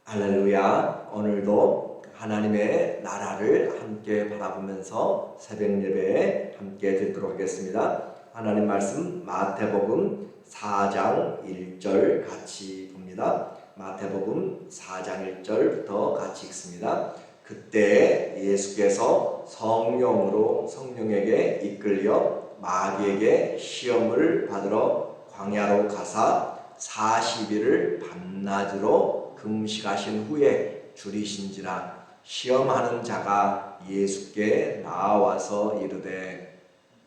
할렐루야. 오늘도 하나님의 나라를 함께 바라보면서 새벽 예배에 함께 듣도록 하겠습니다. 하나님 말씀 마태복음 4장 1절 같이 봅니다. 마태복음 4장 1절부터 같이 읽습니다. 그때 예수께서 성령에게 이끌려 마귀에게 시험을 받으러 광야로 가사 40일을 밤낮으로 금식하신 후에 줄이신지라. 시험하는 자가 예수께 나와서 이르되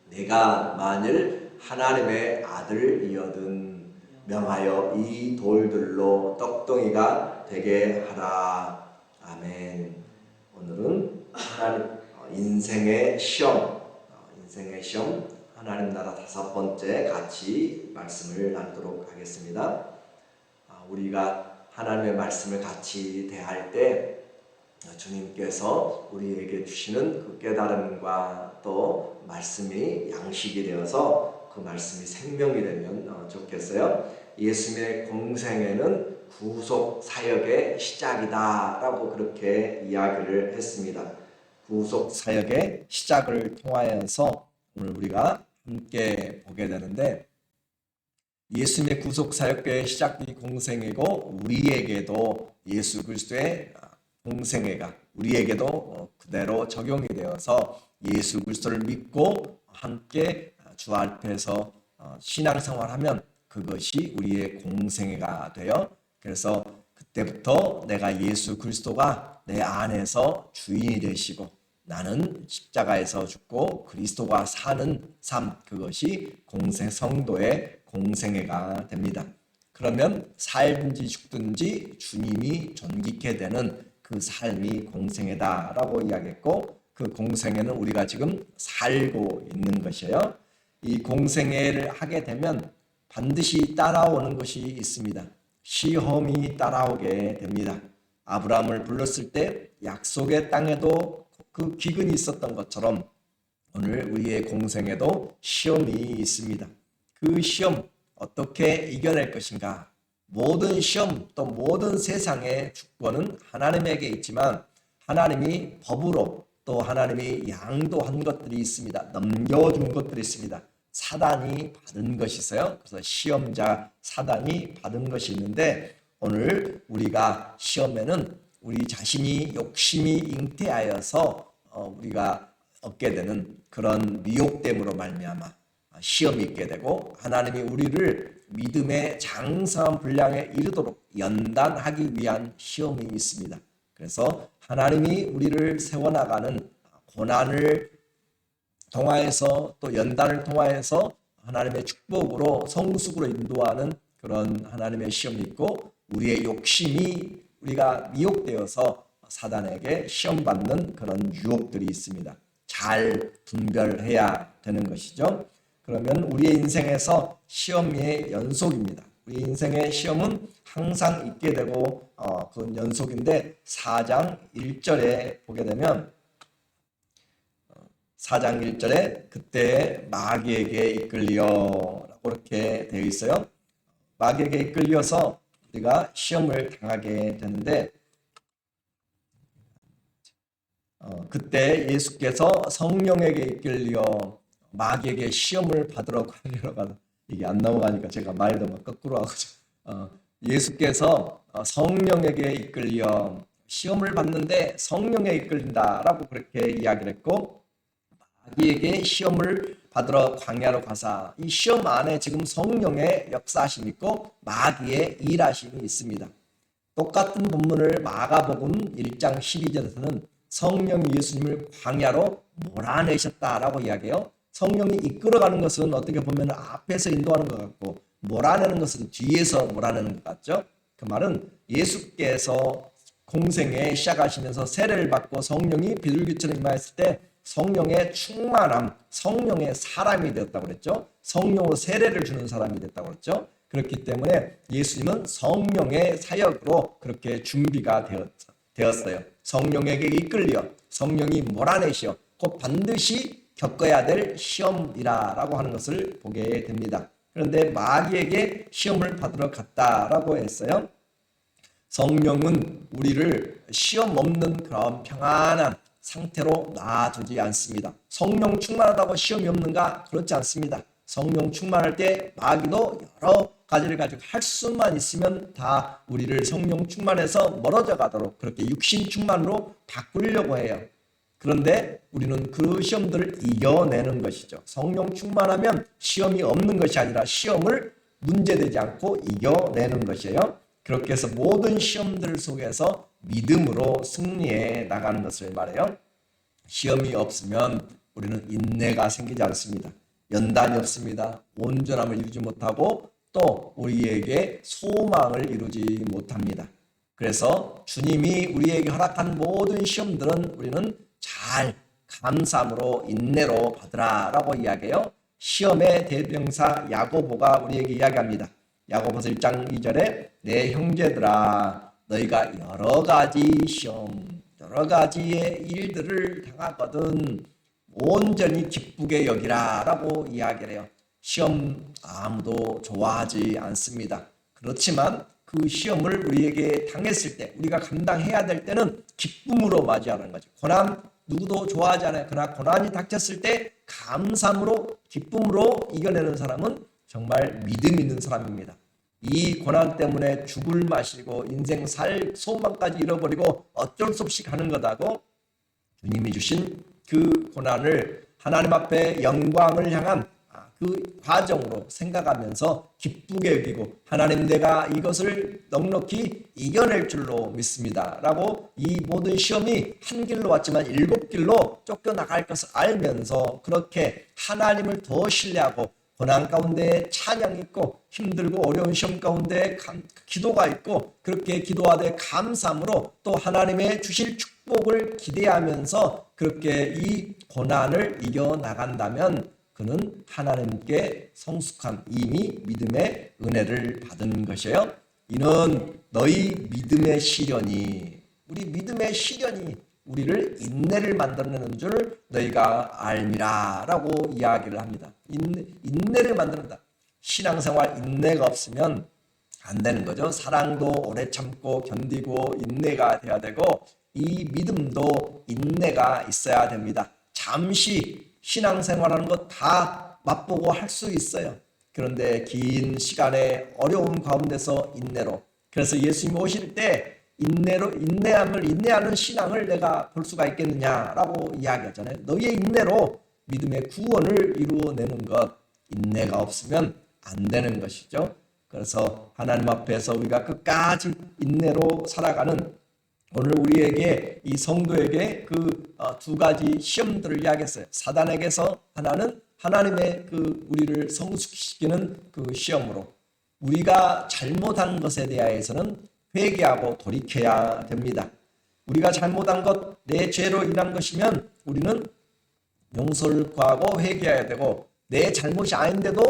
내가 만일 하나님의 아들이거든 명하여 이 돌들로 떡덩이가 되게 하라. 아멘. 오늘은 하나님 인생의 시험 하나님 나라 5번째 같이 말씀을 나누도록 하겠습니다. 우리가 하나님의 말씀을 같이 대할 때 주님께서 우리에게 주시는 그 깨달음과 또 말씀이 양식이 되어서 그 말씀이 생명이 되면 좋겠어요. 예수님의 공생애는 구속 사역의 시작이다 라고 그렇게 이야기를 했습니다. 구속 사역의 시작을 통하여서 오늘 우리가 함께 보게 되는데, 예수님의 구속 사역의 시작이 공생애고 우리에게도 예수 그리스도의 공생애가 우리에게도 그대로 적용이 되어서 예수 그리스도를 믿고 함께 주 앞에서 신앙생활하면 그것이 우리의 공생애가 되어, 그래서 그때부터 내가 예수 그리스도가 내 안에서 주인이 되시고 나는 십자가에서 죽고 그리스도가 사는 삶, 그것이 성도의 공생애가 됩니다. 그러면 살든지 죽든지 주님이 존귀케 되는 그 삶이 공생애다라고 이야기했고, 그 공생애는 우리가 지금 살고 있는 것이에요. 이 공생애를 하게 되면 반드시 따라오는 것이 있습니다. 시험이 따라오게 됩니다. 아브라함을 불렀을 때 약속의 땅에도 그 기근이 있었던 것처럼 오늘 우리의 공생에도 시험이 있습니다. 그 시험 어떻게 이겨낼 것인가? 모든 시험 또 모든 세상의 주권은 하나님에게 있지만 하나님이 법으로 또 하나님이 양도한 것들이 있습니다. 넘겨준 것들이 있습니다. 사단이 받은 것이 있어요. 그래서 시험자 사단이 받은 것이 있는데, 오늘 우리가 시험에는 우리 자신이 욕심이 잉태하여서 우리가 얻게 되는 그런 미혹됨으로 말미암아 시험이 있게 되고, 하나님이 우리를 믿음의 장성한 분량에 이르도록 연단하기 위한 시험이 있습니다. 그래서 하나님이 우리를 세워나가는 고난을 통하여서 또 연단을 통하여서 하나님의 축복으로 성숙으로 인도하는 그런 하나님의 시험이 있고, 우리의 욕심이 우리가 미혹되어서 사단에게 시험받는 그런 유혹들이 있습니다. 잘 분별해야 되는 것이죠. 그러면 우리의 인생에서 시험의 연속입니다. 우리 인생의 시험은 항상 있게 되고 그 연속인데, 4장 1절에 보게 되면 4장 1절에 그때 마귀에게 이끌려 라고 이렇게 되어 있어요. 마귀에게 이끌려서 우리가 시험을 당하게 되는데, 그때 예수께서 성령에게 이끌려 마귀에게 시험을 받으러 가려고, 이게 안 넘어가니까 제가 말도 막 거꾸로 하고, 예수께서 성령에게 이끌려 시험을 받는데 성령에 이끌린다라고 그렇게 이야기를 했고, 마귀에게 시험을 받으러 광야로 가사, 이 시험 안에 지금 성령의 역사하심이 있고 마귀의 일하심이 있습니다. 똑같은 본문을 마가복음 1장 12절에서는 성령이 예수님을 광야로 몰아내셨다라고 이야기해요. 성령이 이끌어가는 것은 어떻게 보면 앞에서 인도하는 것 같고, 몰아내는 것은 뒤에서 몰아내는 것 같죠. 그 말은 예수께서 공생에 시작하시면서 세례를 받고 성령이 비둘기처럼 임하였을 때 성령의 충만함, 성령의 사람이 되었다고 그랬죠. 성령으로 세례를 주는 사람이 됐다고 그랬죠. 그렇기 때문에 예수님은 성령의 사역으로 그렇게 준비가 되었어요. 성령에게 이끌려 성령이 몰아내시어 곧 반드시 겪어야 될 시험이라고 하는 것을 보게 됩니다. 그런데 마귀에게 시험을 받으러 갔다라고 했어요. 성령은 우리를 시험 없는 그런 평안한 상태로 놔두지 않습니다. 성령 충만하다고 시험이 없는가? 그렇지 않습니다. 성령 충만할 때 마귀도 여러 가지를 가지고 할 수만 있으면 다 우리를 성령 충만해서 멀어져 가도록 그렇게 육신 충만으로 바꾸려고 해요. 그런데 우리는 그 시험들을 이겨내는 것이죠. 성령 충만하면 시험이 없는 것이 아니라 시험을 문제되지 않고 이겨내는 것이에요. 그렇게 해서 모든 시험들 속에서 믿음으로 승리해 나가는 것을 말해요. 시험이 없으면 우리는 인내가 생기지 않습니다. 연단이 없습니다. 온전함을 이루지 못하고 또 우리에게 소망을 이루지 못합니다. 그래서 주님이 우리에게 허락한 모든 시험들은 우리는 잘 감사함으로 인내로 받으라라고 이야기해요. 시험의 대명사 야고보가 우리에게 이야기합니다. 야고보서 1장 2절에 내 형제들아 너희가 여러 가지 시험 여러 가지의 일들을 당하거든 온전히 기쁘게 여기라 라고 이야기를 해요. 시험 아무도 좋아하지 않습니다. 그렇지만 그 시험을 우리에게 당했을 때 우리가 감당해야 될 때는 기쁨으로 맞이하는 거죠. 고난 누구도 좋아하지 않아요. 그러나 고난이 닥쳤을 때 감사함으로 기쁨으로 이겨내는 사람은 정말 믿음 있는 사람입니다. 이 고난 때문에 죽을 마시고 인생 살 소망까지 잃어버리고 어쩔 수 없이 가는 것하고 주님이 주신 그 고난을 하나님 앞에 영광을 향한 그 과정으로 생각하면서 기쁘게 여기고 하나님 내가 이것을 넉넉히 이겨낼 줄로 믿습니다 라고 이 모든 시험이 한 길로 왔지만 7길로 쫓겨나갈 것을 알면서 그렇게 하나님을 더 신뢰하고 고난 가운데 찬양이 있고 힘들고 어려운 시험 가운데 기도가 있고 그렇게 기도하되 감사함으로 또 하나님의 주실 축복을 기대하면서 그렇게 이 고난을 이겨나간다면 그는 하나님께 성숙한 이미 믿음의 은혜를 받은 것이에요. 이는 너희 믿음의 시련이 우리 믿음의 시련이 우리를 인내를 만들어내는 줄 너희가 알미라 라고 이야기를 합니다. 인내를 만든다. 신앙생활 인내가 없으면 안 되는 거죠. 사랑도 오래 참고 견디고 인내가 돼야 되고 이 믿음도 인내가 있어야 됩니다. 잠시 신앙생활하는 거 다 맛보고 할 수 있어요. 그런데 긴 시간의 어려움 가운데서 인내로 그래서 예수님 오실 때 인내하는 신앙을 내가 볼 수가 있겠느냐라고 이야기하잖아요. 너희의 인내로 믿음의 구원을 이루어내는 것 인내가 없으면 안 되는 것이죠. 그래서 하나님 앞에서 우리가 끝까지 인내로 살아가는 오늘 우리에게 이 성도에게 그 두 가지 시험들을 이야기했어요. 사단에게서 하나는 하나님의 그 우리를 성숙시키는 그 시험으로 우리가 잘못한 것에 대해서는 회개하고 돌이켜야 됩니다. 우리가 잘못한 것, 내 죄로 인한 것이면 우리는 용서를 구하고 회개해야 되고 내 잘못이 아닌데도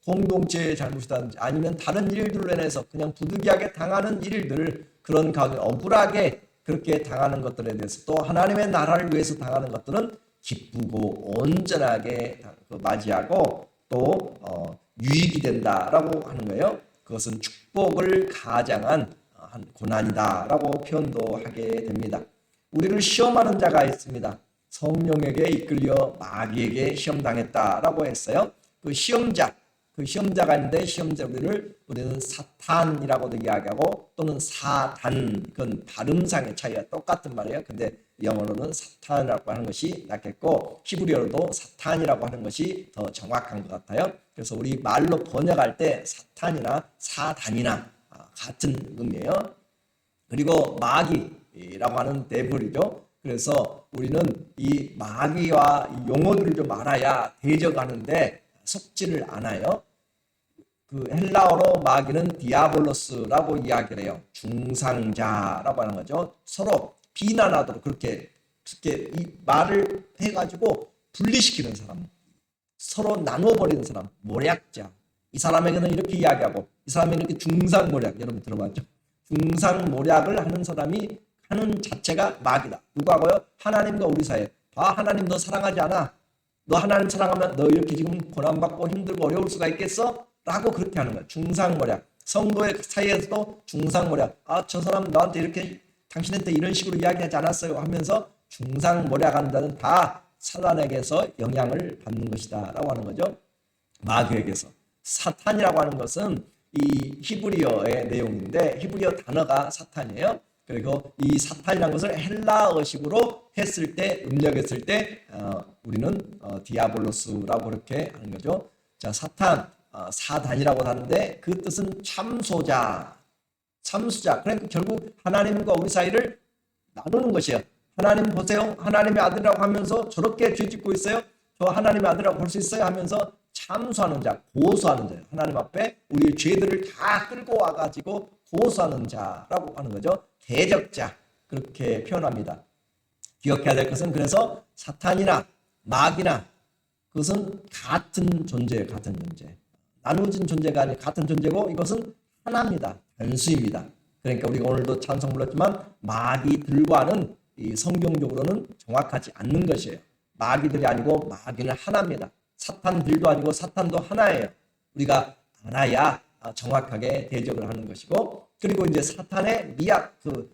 공동체의 잘못이든지 아니면 다른 일들로 인해서 그냥 부득이하게 당하는 일들 그런 가운데 억울하게 그렇게 당하는 것들에 대해서 또 하나님의 나라를 위해서 당하는 것들은 기쁘고 온전하게 맞이하고 또 유익이 된다라고 하는 거예요. 그것은 축복을 가장한 고난이다라고 표현도 하게 됩니다. 우리를 시험하는 자가 있습니다. 성령에게 이끌려 마귀에게 시험당했다라고 했어요. 그 시험자가 있는데 우리는 사탄이라고도 이야기하고 또는 사단 그건 발음상의 차이가 똑같은 말이에요. 근데 영어로는 사탄이라고 하는 것이 낫겠고 히브리어로도 사탄이라고 하는 것이 더 정확한 것 같아요. 그래서 우리 말로 번역할 때 사탄이나 사단이나 같은 의미예요. 그리고 마귀라고 하는 데블이죠. 그래서 우리는 이 마귀와 이 용어들을 좀 알아야 대적하는데 속지를 않아요. 그 헬라어로 마귀는 디아볼로스라고 이야기를 해요. 중상자라고 하는 거죠. 서로 비난하도록 그렇게 이 말을 해가지고 분리시키는 사람, 서로 나눠버리는 사람, 모략자. 이 사람에게는 이렇게 이야기하고 이 사람에게는 이렇게 중상모략, 여러분 들어봤죠? 중상모략을 하는 사람이 하는 자체가 마귀다. 누구하고요? 하나님과 우리 사이에. 하나님 너 사랑하지 않아? 너 하나님 사랑하면 너 이렇게 지금 고난받고 힘들고 어려울 수가 있겠어? 라고 그렇게 하는 거야. 중상모략. 성도의 사이에서도 중상모략. 저 사람 나한테 이렇게 당신한테 이런 식으로 이야기하지 않았어요 하면서 중상모략한다는 다 사단에게서 영향을 받는 것이다 라고 하는 거죠. 마귀에게서. 사탄이라고 하는 것은 이 히브리어의 내용인데 히브리어 단어가 사탄이에요. 그리고 이 사탄이라는 것을 헬라어식으로 했을 때 음력했을 때 우리는 디아볼로스라고 그렇게 하는 거죠. 자, 사탄, 사단이라고 하는데 그 뜻은 참소자, 참수자. 그러니까 결국 하나님과 우리 사이를 나누는 것이에요. 하나님 보세요. 하나님의 아들이라고 하면서 저렇게 죄짓고 있어요. 저 하나님의 아들이라고 볼 수 있어요 하면서 참수하는 자, 고소하는 자예요. 하나님 앞에 우리의 죄들을 다 끌고 와가지고 고소하는 자라고 하는 거죠. 대적자 그렇게 표현합니다. 기억해야 될 것은 그래서 사탄이나 마귀나 그것은 같은 존재예요. 같은 존재. 나누어진 존재가 아니라 같은 존재고 이것은 하나입니다. 단수입니다. 그러니까 우리가 오늘도 찬송 불렀지만 마귀들과는 이 성경적으로는 정확하지 않는 것이에요. 마귀들이 아니고 마귀는 하나입니다. 사탄들도 아니고 사탄도 하나예요. 우리가 알아야 정확하게 대적을 하는 것이고 그리고 이제 사탄의 미약 그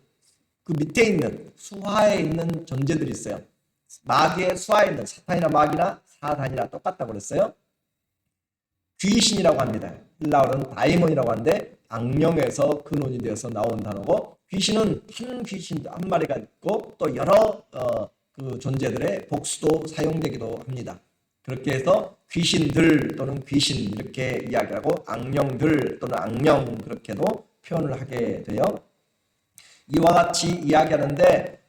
밑에 있는 수하에 있는 존재들이 있어요. 마귀의 수하에 있는 사탄이나 마귀나 사단이나 똑같다고 그랬어요. 귀신이라고 합니다. 헬라어는 다이몬이라고 하는데 악령에서 근원이 되어서 나온 단어고 귀신은 한 귀신 한 마리가 있고 또 여러 그 존재들의 복수도 사용되기도 합니다. 그렇게 해서 귀신들 또는 귀신 이렇게 이야기하고 악령들 또는 악령 그렇게도 표현을 하게 돼요. 이와 같이 이야기하는데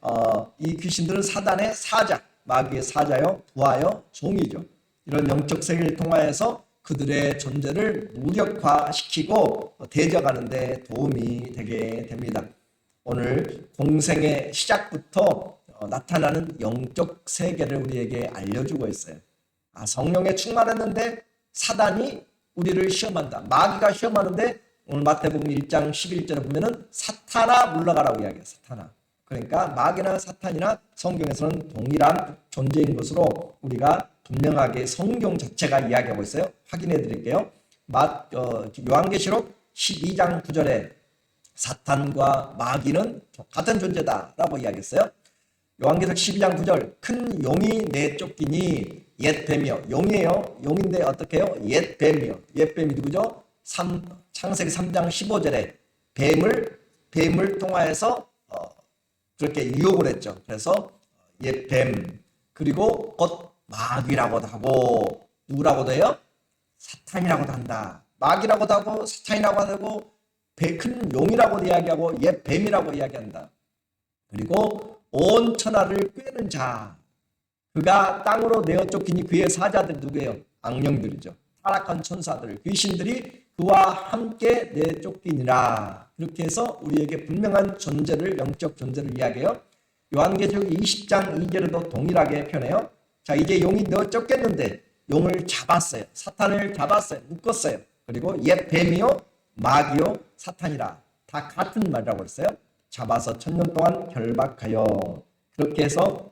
이 귀신들은 사단의 사자, 마귀의 사자요, 부하요, 종이죠. 이런 영적 세계를 통하여서 그들의 존재를 무력화시키고 대적하는 데 도움이 되게 됩니다. 오늘 공생의 시작부터 나타나는 영적 세계를 우리에게 알려주고 있어요. 성령에 충만했는데 사단이 우리를 시험한다. 마귀가 시험하는데 오늘 마태복음 1장 11절에 보면은 사탄아 물러가라고 이야기해요. 사탄아. 그러니까 마귀나 사탄이나 성경에서는 동일한 존재인 것으로 우리가 분명하게 성경 자체가 이야기하고 있어요. 확인해 드릴게요. 요한계시록 12장 9절에 사탄과 마귀는 같은 존재다라고 이야기했어요. 요한계시록 12장 9절 큰 용이 내쫓기니 옛 뱀이요. 용이에요. 용인데 어떻게 해요? 옛 뱀이요. 옛 뱀이 누구죠? 창세기 3장 15절에 뱀을 통하여서 그렇게 유혹을 했죠. 그래서 옛 뱀 그리고 곧 마귀라고도 하고 누구라고도 해요? 사탄이라고도 한다. 마귀라고도 하고 사탄이라고도 하고 큰 용이라고도 이야기하고 옛 뱀이라고 이야기한다. 그리고 온 천하를 꿰는 자 그가 땅으로 내어 쫓기니 그의 사자들이 누구예요? 악령들이죠. 타락한 천사들, 귀신들이 그와 함께 내쫓기니라. 그렇게 해서 우리에게 분명한 존재를 영적 존재를 이야기해요. 요한계시록 20장 2절에도 동일하게 표현해요. 자 이제 용이 내쫓겼는데 용을 잡았어요. 사탄을 잡았어요. 묶었어요. 그리고 옛 뱀이요 마귀요 사탄이라 다 같은 말이라고 했어요. 잡아서 1000년 동안 결박하여 그렇게 해서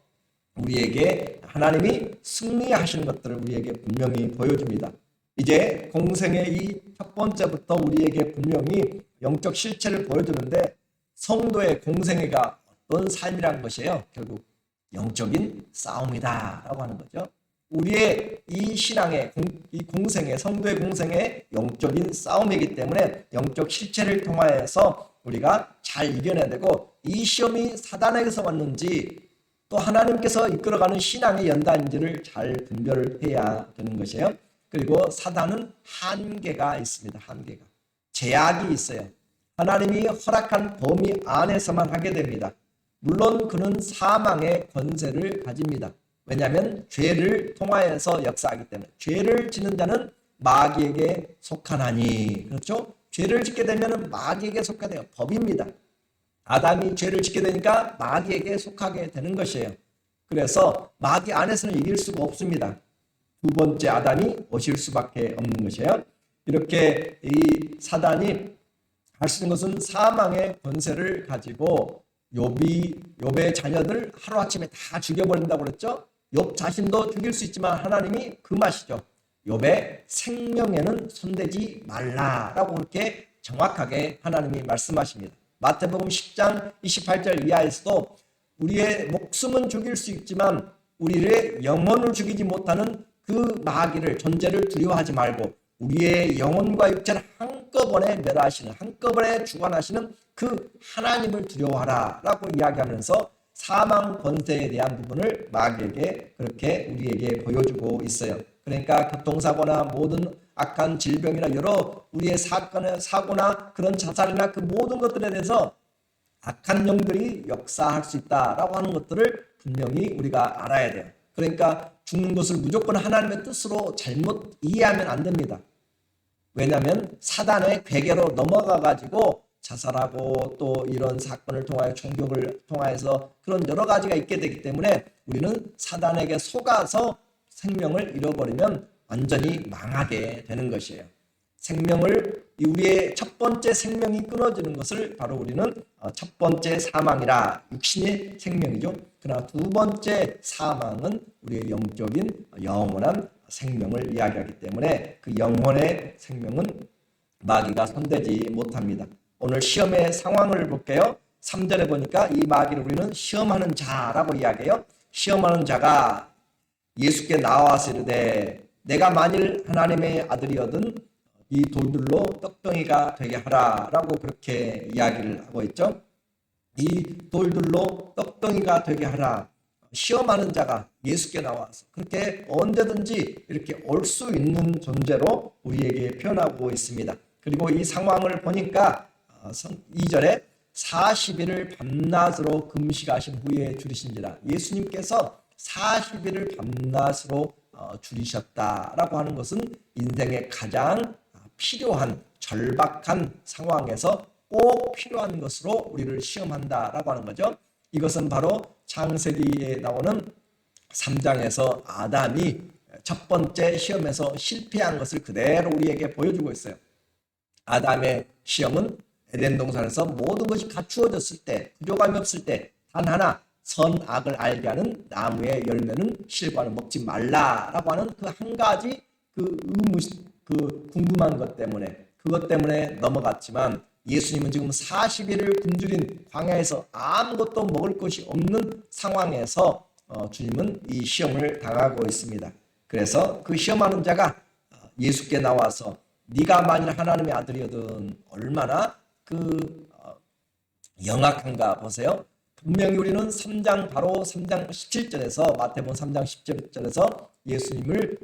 우리에게 하나님이 승리하시는 것들을 우리에게 분명히 보여줍니다. 이제 공생의 이 첫 번째부터 우리에게 분명히 영적 실체를 보여주는데 성도의 공생애가 어떤 삶이라는 것이에요. 결국 영적인 싸움이다 라고 하는 거죠. 우리의 이 신앙의 이 공생애 성도의 공생애 영적인 싸움이기 때문에 영적 실체를 통하여서 우리가 잘 이겨내야 되고 이 시험이 사단에게서 왔는지 또 하나님께서 이끌어가는 신앙의 연단인지를 잘 분별해야 되는 것이에요. 그리고 사단은 한계가 있습니다. 한계가. 제약이 있어요. 하나님이 허락한 범위 안에서만 하게 됩니다. 물론 그는 사망의 권세를 가집니다. 왜냐하면 죄를 통하여서 역사하기 때문에 죄를 짓는 자는 마귀에게 속하나니 그렇죠? 죄를 짓게 되면 마귀에게 속하게 돼요. 법입니다. 아담이 죄를 짓게 되니까 마귀에게 속하게 되는 것이에요. 그래서 마귀 안에서는 이길 수가 없습니다. 두 번째 아담이 오실 수밖에 없는 것이에요. 이렇게 이 사단이 할 수 있는 것은 사망의 권세를 가지고 욥의 자녀들 하루아침에 다 죽여버린다고 그랬죠. 욥 자신도 죽일 수 있지만 하나님이 금하시죠. 욥의 생명에는 손대지 말라라고 그렇게 정확하게 하나님이 말씀하십니다. 마태복음 10장 28절 이하에서도 우리의 목숨은 죽일 수 있지만 우리의 영혼을 죽이지 못하는 그 마귀를, 존재를 두려워하지 말고 우리의 영혼과 육체를 한꺼번에 멸하시는, 한꺼번에 주관하시는 그 하나님을 두려워하라 라고 이야기하면서 사망 권세에 대한 부분을 마귀에게 그렇게 우리에게 보여주고 있어요. 그러니까 교통사고나 모든 악한 질병이나 여러 우리의 사고나 그런 자살이나 그 모든 것들에 대해서 악한 영들이 역사할 수 있다라고 하는 것들을 분명히 우리가 알아야 돼요. 그러니까 죽는 것을 무조건 하나님의 뜻으로 잘못 이해하면 안 됩니다. 왜냐하면 사단의 괴계로 넘어가 가지고 자살하고 또 이런 사건을 통하여 총격을 통하여서 그런 여러 가지가 있게 되기 때문에 우리는 사단에게 속아서 생명을 잃어버리면 완전히 망하게 되는 것이에요. 우리의 첫 번째 생명이 끊어지는 것을 바로 우리는 첫 번째 사망이라, 육신의 생명이죠. 그러나 두 번째 사망은 우리의 영적인 영원한 생명을 이야기하기 때문에 그 영혼의 생명은 마귀가 손대지 못합니다. 오늘 시험의 상황을 볼게요. 3절에 보니까 이 마귀를 우리는 시험하는 자라고 이야기해요. 시험하는 자가 예수께 나와서 이르되 내가 만일 하나님의 아들이거든 이 돌들로 떡덩이가 되게 하라 라고 그렇게 이야기를 하고 있죠. 이 돌들로 떡덩이가 되게 하라. 시험하는 자가 예수께 나와서 그렇게 언제든지 이렇게 올 수 있는 존재로 우리에게 표현하고 있습니다. 그리고 이 상황을 보니까 2절에 40일을 밤낮으로 금식하신 후에 줄이신지라, 예수님께서 40일을 밤낮으로 줄이셨다라고 하는 것은 인생의 가장 필요한 절박한 상황에서 꼭 필요한 것으로 우리를 시험한다라고 하는 거죠. 이것은 바로 창세기에 나오는 3장에서 아담이 첫 번째 시험에서 실패한 것을 그대로 우리에게 보여주고 있어요. 아담의 시험은 에덴 동산에서 모든 것이 갖추어졌을 때, 부족함이 없을 때 단 하나 선악을 알게 하는 나무의 열매는 실과는 먹지 말라라고 하는 그 한 가지 그 궁금한 것 때문에, 그것 때문에 넘어갔지만 예수님은 지금 40일을 굶주린 광야에서 아무것도 먹을 것이 없는 상황에서 주님은 이 시험을 당하고 있습니다. 그래서 그 시험하는 자가 예수께 나와서 네가 만일 하나님의 아들이거든 얼마나 영악한가 보세요. 분명히 우리는 3장 바로 3장 17절에서 마태복음 3장 17절에서 예수님을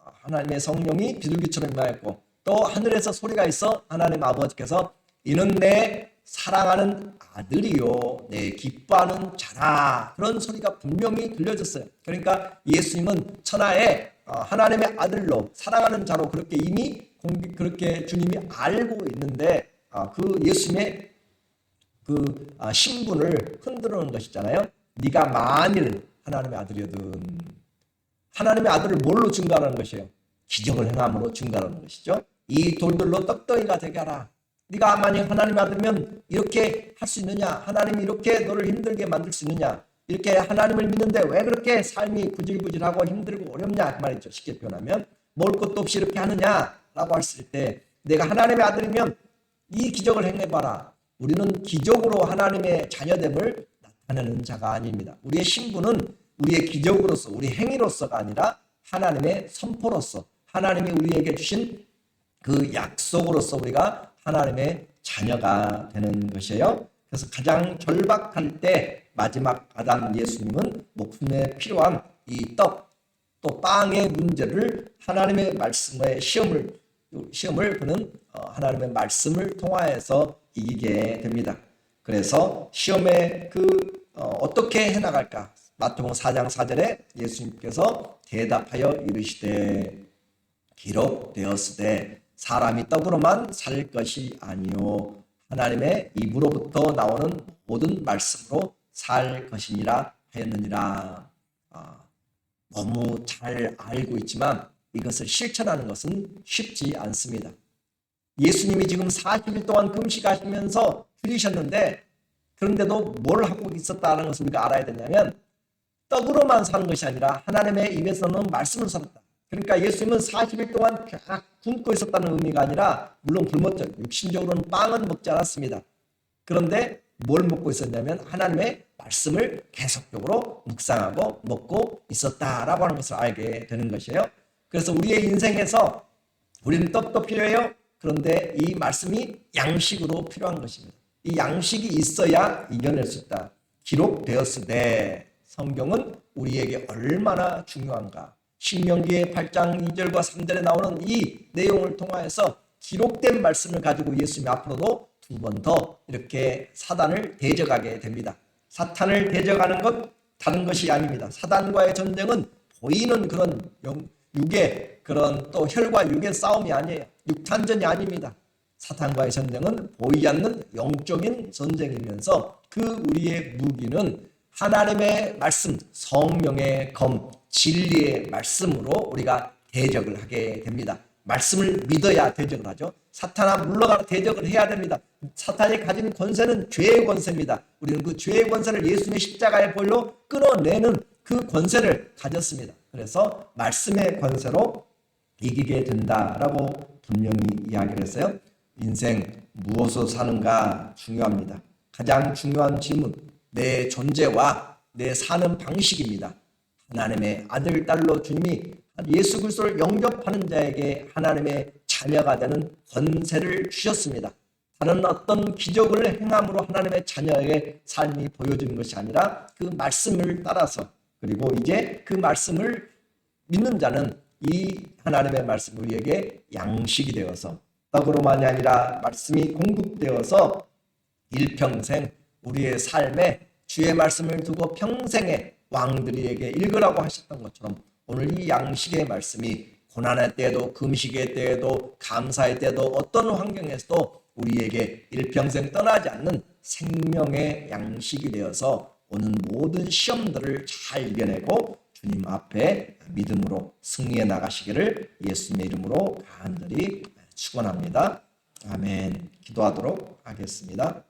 하나님의 성령이 비둘기처럼 임하였고 또 하늘에서 소리가 있어 하나님 아버지께서 이는 내 사랑하는 아들이요 내 기뻐하는 자라, 그런 소리가 분명히 들려졌어요. 그러니까 예수님은 천하에 하나님의 아들로 사랑하는 자로 그렇게 이미 그렇게 주님이 알고 있는데 그 예수님의 그 신분을 흔들어 놓은 것이잖아요. 네가 만일 하나님의 아들이거든. 하나님의 아들을 뭘로 증거하는 것이에요? 기적을 행함으로 증거하는 것이죠. 이 돌들로 떡덩이가 되게 하라. 네가 만약 하나님의 아들이면 이렇게 할 수 있느냐? 하나님이 이렇게 너를 힘들게 만들 수 있느냐? 이렇게 하나님을 믿는데 왜 그렇게 삶이 구질구질하고 힘들고 어렵냐? 그 말이죠. 쉽게 표현하면 먹을 것도 없이 이렇게 하느냐라고 했을 때 내가 하나님의 아들이면 이 기적을 행해봐라. 우리는 기적으로 하나님의 자녀됨을 나타내는 자가 아닙니다. 우리의 신분은 우리의 기적으로서, 우리 행위로서가 아니라 하나님의 선포로서, 하나님이 우리에게 주신 그 약속으로서 우리가 하나님의 자녀가 되는 것이에요. 그래서 가장 절박할 때 마지막 아담 예수님은 목숨에 필요한 이 떡, 또 빵의 문제를 하나님의 말씀의 시험을 그는 하나님의 말씀을 통하여서 이기게 됩니다. 그래서 시험에 어떻게 해나갈까? 마태복음 4장 4절에 예수님께서 대답하여 이르시되 기록되었으되 사람이 떡으로만 살 것이 아니요 하나님의 입으로부터 나오는 모든 말씀으로 살 것이니라 하였느니라. 너무 잘 알고 있지만 이것을 실천하는 것은 쉽지 않습니다. 예수님이 지금 40일 동안 금식하시면서 줄이셨는데 그런데도 뭘 하고 있었다는 것을 우리가 알아야 되냐면 떡으로만 사는 것이 아니라 하나님의 입에서 나오는 말씀을 살았다. 그러니까 예수님은 40일 동안 쫙 굶고 있었다는 의미가 아니라, 물론 굶었죠. 육신적으로는 빵은 먹지 않았습니다. 그런데 뭘 먹고 있었냐면 하나님의 말씀을 계속적으로 묵상하고 먹고 있었다라고 하는 것을 알게 되는 것이에요. 그래서 우리의 인생에서 우리는 떡도 필요해요. 그런데 이 말씀이 양식으로 필요한 것입니다. 이 양식이 있어야 이겨낼 수 있다. 기록되었으되, 성경은 우리에게 얼마나 중요한가. 신명기의 8장 2절과 3절에 나오는 이 내용을 통하여서 기록된 말씀을 가지고 예수님이 앞으로도 두 번 더 이렇게 사단을 대적하게 됩니다. 사탄을 대적하는 것 다른 것이 아닙니다. 사단과의 전쟁은 보이는 그런 육의 그런 또 혈과 육의 싸움이 아니에요. 육탄전이 아닙니다. 사탄과의 전쟁은 보이지 않는 영적인 전쟁이면서 그 우리의 무기는 하나님의 말씀, 성령의 검, 진리의 말씀으로 우리가 대적을 하게 됩니다. 말씀을 믿어야 대적을 하죠. 사탄아 물러가라, 대적을 해야 됩니다. 사탄이 가진 권세는 죄의 권세입니다. 우리는 그 죄의 권세를 예수님의 십자가의 보혈로 끊어내는 그 권세를 가졌습니다. 그래서 말씀의 권세로 이기게 된다라고 분명히 이야기를 했어요. 인생 무엇으로 사는가 중요합니다. 가장 중요한 질문, 내 존재와 내 사는 방식입니다. 하나님의 아들, 딸로 주님이 예수 그리스도를 영접하는 자에게 하나님의 자녀가 되는 권세를 주셨습니다. 다른 어떤 기적을 행함으로 하나님의 자녀의 삶이 보여지는 것이 아니라 그 말씀을 따라서, 그리고 이제 그 말씀을 믿는 자는 이 하나님의 말씀 우리에게 양식이 되어서, 떡으로만이 아니라 말씀이 공급되어서 일평생 우리의 삶에 주의 말씀을 두고 평생에 왕들에게 읽으라고 하셨던 것처럼, 오늘 이 양식의 말씀이 고난의 때에도, 금식의 때에도, 감사의 때에도, 어떤 환경에서도 우리에게 일평생 떠나지 않는 생명의 양식이 되어서 오는 모든 시험들을 잘 이겨내고 주님 앞에 믿음으로 승리해 나가시기를 예수님의 이름으로 간절히 축원합니다. 아멘. 기도하도록 하겠습니다.